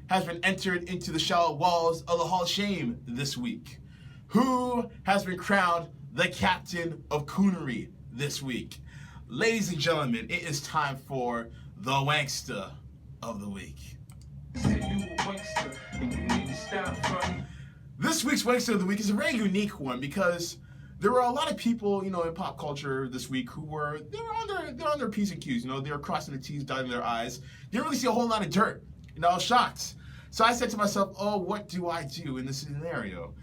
has been entered into the shallow walls of the Hall of Shame this week? Who has been crowned the captain of coonery this week? Ladies and gentlemen, it is time for the Wankster of the Week. This week's Wankster of the Week is a very unique one because there were a lot of people, in pop culture this week who they're on their P's and Q's, they were crossing the T's, dotting their I's. Didn't really see a whole lot of dirt. I was shocked. So I said to myself, what do I do in this scenario?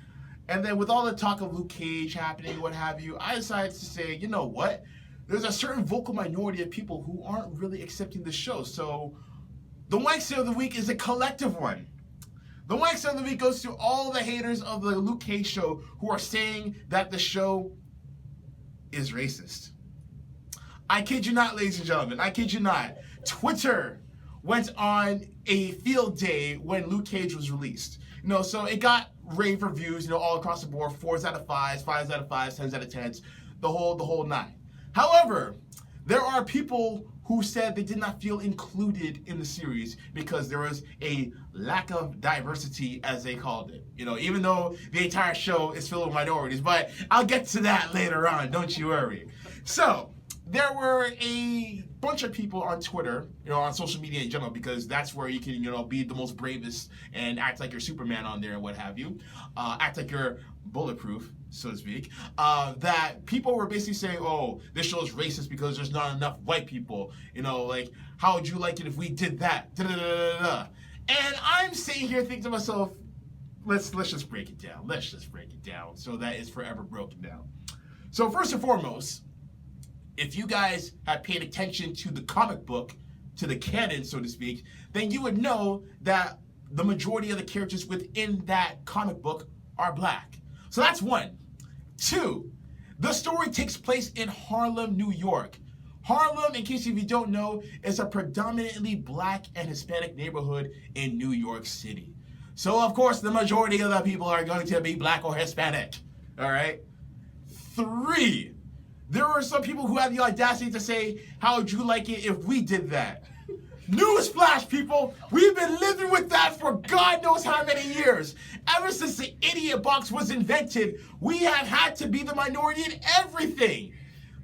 And then with all the talk of Luke Cage happening, what have you, I decided to say, you know what? There's a certain vocal minority of people who aren't really accepting the show. So the Wankster of the Week is a collective one. The Wankster of the Week goes to all the haters of the Luke Cage show who are saying that the show is racist. I kid you not, ladies and gentlemen. I kid you not. Twitter went on a field day when Luke Cage was released. So it got rave reviews, all across the board, 4s out of 5s, 5s out of 5s, 10s out of 10s, the whole nine. However, there are people who said they did not feel included in the series because there was a lack of diversity, as they called it. Even though the entire show is filled with minorities, but I'll get to that later on, don't you worry. So, there were a bunch of people on Twitter, on social media in general, because that's where you can, be the most bravest and act like you're Superman on there and what have you. Act like you're bulletproof, so to speak. That people were basically saying, this show is racist because there's not enough white people. How would you like it if we did that? Da-da-da-da-da. And I'm sitting here thinking to myself, let's just break it down. Let's just break it down so that it's forever broken down. So first and foremost, if you guys have paid attention to the comic book, to the canon, so to speak, then you would know that the majority of the characters within that comic book are black. So that's one. Two, the story takes place in Harlem, New York. Harlem, in case if you don't know, is a predominantly black and Hispanic neighborhood in New York City. So, of course, the majority of the people are going to be black or Hispanic. All right? Three, there were some people who had the audacity to say, how would you like it if we did that? Newsflash, people, we've been living with that for God knows how many years. Ever since the idiot box was invented, we have had to be the minority in everything.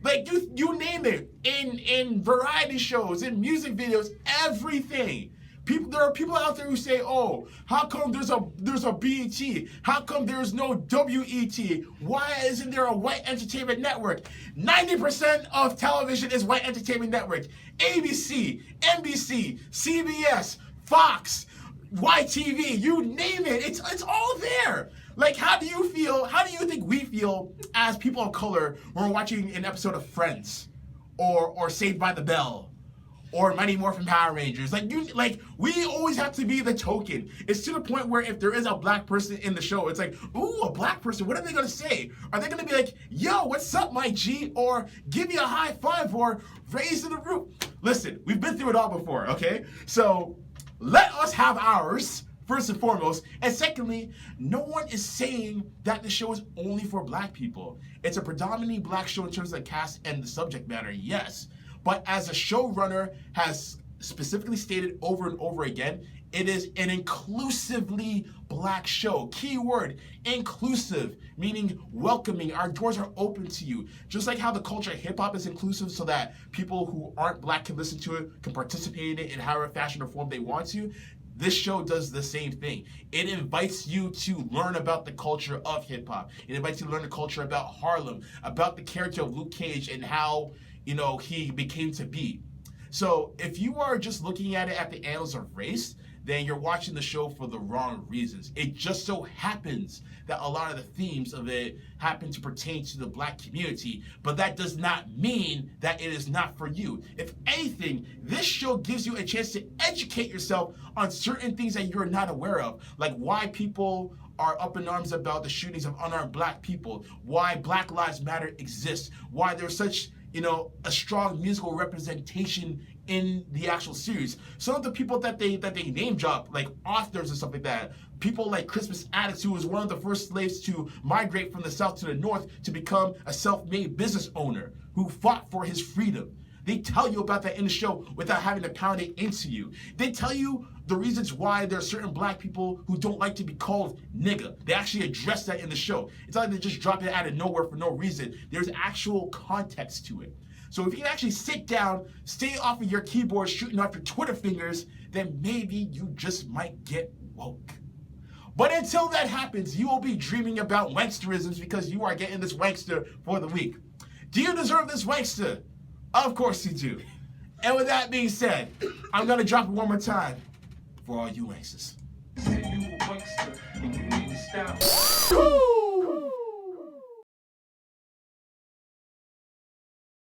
Like, you name it, in variety shows, in music videos, everything. There are people out there who say, how come there's a BET? How come there's no WET? Why isn't there a white entertainment network? 90% of television is white entertainment network. ABC, NBC, CBS, Fox, YTV, you name it, it's all there. Like, how do you think we feel as people of color when we're watching an episode of Friends or Saved by the Bell? Or Mighty Morphin Power Rangers. We always have to be the token. It's to the point where if there is a black person in the show, it's like, ooh, a black person, what are they gonna say? Are they gonna be like, yo, what's up, my G? Or give me a high five, or raise to the roof? Listen, we've been through it all before, okay? So let us have ours, first and foremost. And secondly, no one is saying that the show is only for black people. It's a predominantly black show in terms of the cast and the subject matter, yes. But as a showrunner has specifically stated over and over again, it is an inclusively black show. Keyword, inclusive, meaning welcoming. Our doors are open to you. Just like how the culture of hip-hop is inclusive so that people who aren't black can listen to it, can participate in it in however fashion or form they want to. This show does the same thing. It invites you to learn about the culture of hip-hop. It invites you to learn the culture about Harlem, about the character of Luke Cage and how he became to be. So if you are just looking at it at the annals of race, then you're watching the show for the wrong reasons. It just so happens that a lot of the themes of it happen to pertain to the black community, but that does not mean that it is not for you. If anything, this show gives you a chance to educate yourself on certain things that you're not aware of, like why people are up in arms about the shootings of unarmed black people, why Black Lives Matter exists, why there's such a strong musical representation in the actual series. Some of the people that they name drop, like authors and stuff like that, people like Crispus Attucks, who was one of the first slaves to migrate from the South to the North to become a self-made business owner who fought for his freedom. They tell you about that in the show without having to pound it into you. They tell you the reasons why there are certain black people who don't like to be called nigga. They actually address that in the show. It's not like they just drop it out of nowhere for no reason. There's actual context to it. So if you can actually sit down, stay off of your keyboard shooting off your Twitter fingers, then maybe you just might get woke. But until that happens, you will be dreaming about wanksterisms because you are getting this wankster for the week. Do you deserve this wankster? Of course you do. And with that being said, I'm going to drop it one more time for all you wanksters. You a wankster, and you need to stop.